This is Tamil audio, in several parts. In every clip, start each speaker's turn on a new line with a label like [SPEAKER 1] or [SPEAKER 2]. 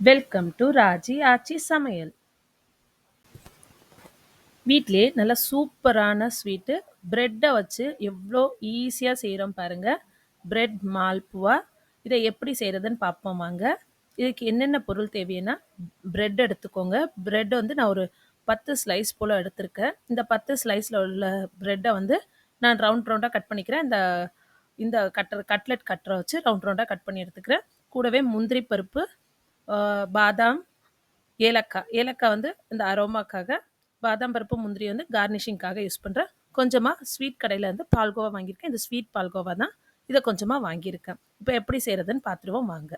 [SPEAKER 1] வெல்கம் டு ராஜி ஆச்சி சமையல். வீட்லயே நல்ல சூப்பரான ஸ்வீட்டு பிரெட்டை வச்சு எவ்வளோ ஈஸியாக செய்கிறோம் பாருங்க. பிரெட் மால்புவா. இதை எப்படி செய்கிறதுன்னு பார்ப்போம் வாங்க. இதுக்கு என்னென்ன பொருள் தேவைன்னா, பிரெட் எடுத்துக்கோங்க. பிரெட் வந்து நான் ஒரு 10 ஸ்லைஸ் போல் எடுத்திருக்கேன். இந்த 10 ஸ்லைஸில் உள்ள பிரெட்டை வந்து நான் ரவுண்ட் ரவுண்டாக கட் பண்ணிக்கிறேன். இந்த இந்த கட்லெட் கட்டரை வச்சு ரவுண்ட் ரவுண்டாக கட் பண்ணி எடுத்துக்கிறேன். கூடவே முந்திரி பருப்பு, பாதாம், ஏலக்காய். ஏலக்காய் வந்து இந்த அரோமாக்காக, பாதாம் பருப்பு முந்திரி வந்து கார்னிஷிங்காக யூஸ் பண்ணுறேன். கொஞ்சமாக ஸ்வீட் கடையில் வந்து பால்கோவா வாங்கியிருக்கேன். இந்த ஸ்வீட் பால்கோவா தான். இதை கொஞ்சமாக வாங்கியிருக்கேன். இப்போ எப்படி செய்கிறதுன்னு பார்த்துருவோம் வாங்க.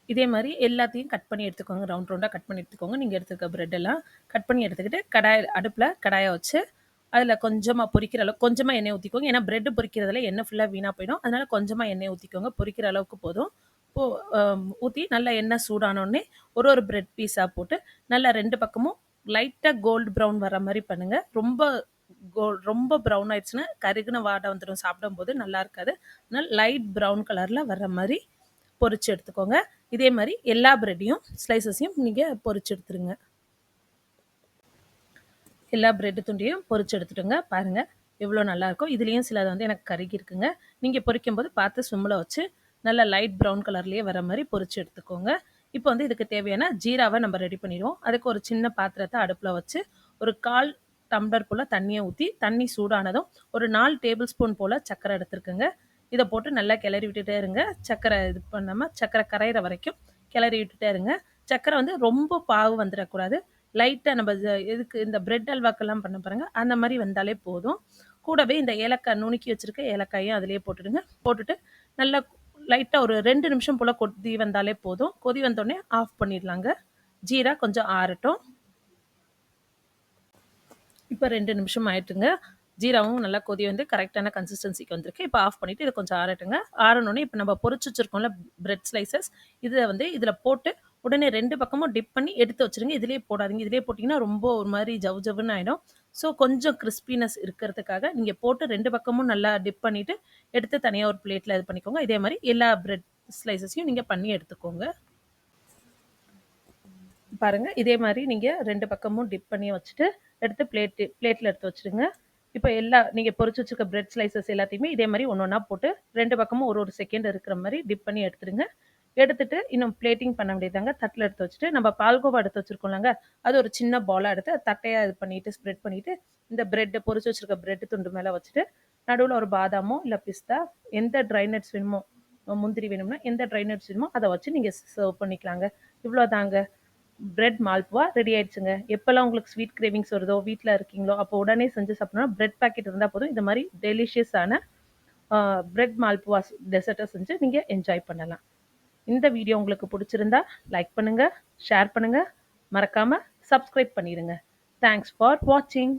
[SPEAKER 1] இதே மாதிரி எல்லாத்தையும் கட் பண்ணி எடுத்துக்கோங்க. ரவுண்ட் ரவுண்டாக கட் பண்ணி எடுத்துக்கோங்க. நீங்கள் எடுத்துருக்க பிரெட் எல்லாம் கட் பண்ணி எடுத்துக்கிட்டு அடுப்பில் கடாயை வச்சு அதில் கொஞ்சமாக பொரிக்கிற அளவுக்கு கொஞ்சமாக எண்ணெய் ஊற்றிக்கோங்க. ஏன்னா பிரெட்டு பொரிக்கிறதுல எண்ணெய் ஃபுல்லாக வீணாக போயிடும். அதனால் கொஞ்சமாக எண்ணெய் ஊற்றிக்கோங்க. பொரிக்கிற அளவுக்கு போதும். ஊற்றி நல்லா எண்ணெய் சூடானோடனே ஒரு பிரெட் பீஸாக போட்டு நல்லா ரெண்டு பக்கமும் லைட்டாக கோல்டு ப்ரௌன் வர மாதிரி பண்ணுங்கள். ரொம்ப ப்ரௌன் ஆயிடுச்சுன்னா கருகுன வாடை வந்துடும், சாப்பிடும்போது நல்லா இருக்காது. அதனால் லைட் ப்ரௌன் கலரில் வர்ற மாதிரி பொரிச்சு எடுத்துக்கோங்க. இதே மாதிரி எல்லா பிரெட்டையும் ஸ்லைசஸையும் நீங்கள் பொரிச்சு எடுத்துருங்க. எல்லா பிரெட் துண்டையும் பொரிச்சு எடுத்துட்டுங்க. பாருங்கள் எவ்வளோ நல்லாயிருக்கும். இதுலேயும் சிலது வந்து எனக்கு கருகி இருக்குங்க. நீங்கள் பொரிக்கும் போது பார்த்து சிம்மில் வச்சு நல்லா லைட் ப்ரௌன் கலர்லேயே வர மாதிரி பொரிச்சு எடுத்துக்கோங்க. இப்போ வந்து இதுக்கு தேவையான ஜீராவை நம்ம ரெடி பண்ணிடுவோம். அதுக்கு ஒரு சின்ன பாத்திரத்தை அடுப்பில் வச்சு ஒரு 1/4 டம்ளர் போல் தண்ணியை ஊற்றி, தண்ணி சூடானதும் ஒரு 4 டேபிள் ஸ்பூன் போல் சர்க்கரை எடுத்துருக்குங்க. இதை போட்டு நல்லா கிளறி விட்டுட்டே இருங்க. சர்க்கரை இது பண்ணாமல் சர்க்கரை கரையிற வரைக்கும் கிளறி விட்டுட்டே இருங்க. சர்க்கரை வந்து ரொம்ப பாவு வந்துடக்கூடாது. லைட்டாக நம்ம இதுக்கு இந்த பிரெட் அல்வாக்கெல்லாம் பண்ண பாருங்க, அந்த மாதிரி வந்தாலே போதும். கூடவே இந்த ஏலக்காய் நுணுக்கி வச்சுருக்க ஏலக்காயும் அதிலே போட்டுடுங்க. போட்டுட்டு நல்லா லைட்டாக ஒரு 2 நிமிஷம் போல் கொதி வந்தாலே போதும். கொதி வந்தோடனே ஆஃப் பண்ணிடலாங்க. ஜீரா கொஞ்சம் ஆறட்டும். இப்போ 2 நிமிஷம் ஆயிட்டுங்க. ஜீராவும் நல்லா கொதி வந்து கரெக்டான கன்சிஸ்டன்சிக்கு வந்திருக்கு. இப்போ ஆஃப் பண்ணிவிட்டு இதை கொஞ்சம் ஆறட்டுங்க. ஆறணுன்னே இப்போ நம்ம பொரிச்சு வச்சுருக்கோம்ல பிரெட் ஸ்லைசஸ், இதை வந்து இதில் போட்டு உடனே 2 பக்கமும் டிப் பண்ணி எடுத்து வச்சுருங்க. இதிலே போடாதீங்க. இதிலே போட்டிங்கன்னா ரொம்ப ஒரு மாதிரி ஜவ் ஜவ்வுன்னு ஆகிடும். ஸோ கொஞ்சம் கிறிஸ்பினஸ் இருக்கிறதுக்காக நீங்கள் போட்டு 2 பக்கமும் நல்லா டிப் பண்ணிவிட்டு எடுத்து தனியாக ஒரு பிளேட்டில் இது பண்ணிக்கோங்க. இதே மாதிரி எல்லா பிரெட் ஸ்லைசஸையும் நீங்கள் பண்ணி எடுத்துக்கோங்க. பாருங்கள் இதே மாதிரி நீங்கள் 2 பக்கமும் டிப் பண்ணி வச்சுட்டு எடுத்து பிளேட்டில் எடுத்து வச்சுருங்க. இப்போ நீங்கள் பொரிச்சு வச்சுருக்க பிரெட் ஸ்லைசஸ் எல்லாத்தையுமே இதே மாதிரி ஒன்று ஒன்றா போட்டு 2 பக்கமும் ஒரு செகண்ட் இருக்கிற மாதிரி டிப் பண்ணி எடுத்துடுங்க. எடுத்துட்டு இன்னும் பிளேட்டிங் பண்ண வேண்டியதாங்க. தட்டில் எடுத்து வச்சுட்டு நம்ம பால்கோவா எடுத்து வச்சுருக்கோம்லங்க, அது ஒரு சின்ன பாலாக எடுத்து தட்டையாக இது பண்ணிவிட்டு ஸ்ப்ரெட் பண்ணிவிட்டு இந்த பிரெட்டை பொரிச்சு வச்சுருக்க பிரெட் துண்டு மேலே வச்சுட்டு நடுவில் ஒரு பாதாமோ இல்லை பிஸ்தா, எந்த ட்ரை நட்ஸ் வேணுமோ, முந்திரி வேணும்னா எந்த ட்ரை நட்ஸ் வேணுமோ அதை வச்சு நீங்கள் சர்வ் பண்ணிக்கலாங்க. இவ்வளோதாங்க, பிரெட் மால்புவா ரெடி ஆயிடுச்சுங்க. எப்போல்லாம் உங்களுக்கு ஸ்வீட் கிரேவிங்ஸ் வருதோ, வீட்டில் இருக்கீங்களோ, அப்போ உடனே செஞ்சு சாப்பிடணும். பிரெட் பேக்கெட் இருந்தால் போதும். இந்த மாதிரி டெலிஷியஸான பிரெட் மால்புவா டெசர்ட்டை செஞ்சு நீங்கள் என்ஜாய் பண்ணலாம். இந்த வீடியோ உங்களுக்கு பிடிச்சிருந்தா லைக் பண்ணுங்கள், ஷேர் பண்ணுங்கள், மறக்காமல் சப்ஸ்கிரைப் பண்ணிடுங்க. தேங்க்ஸ் ஃபார் வாட்சிங்.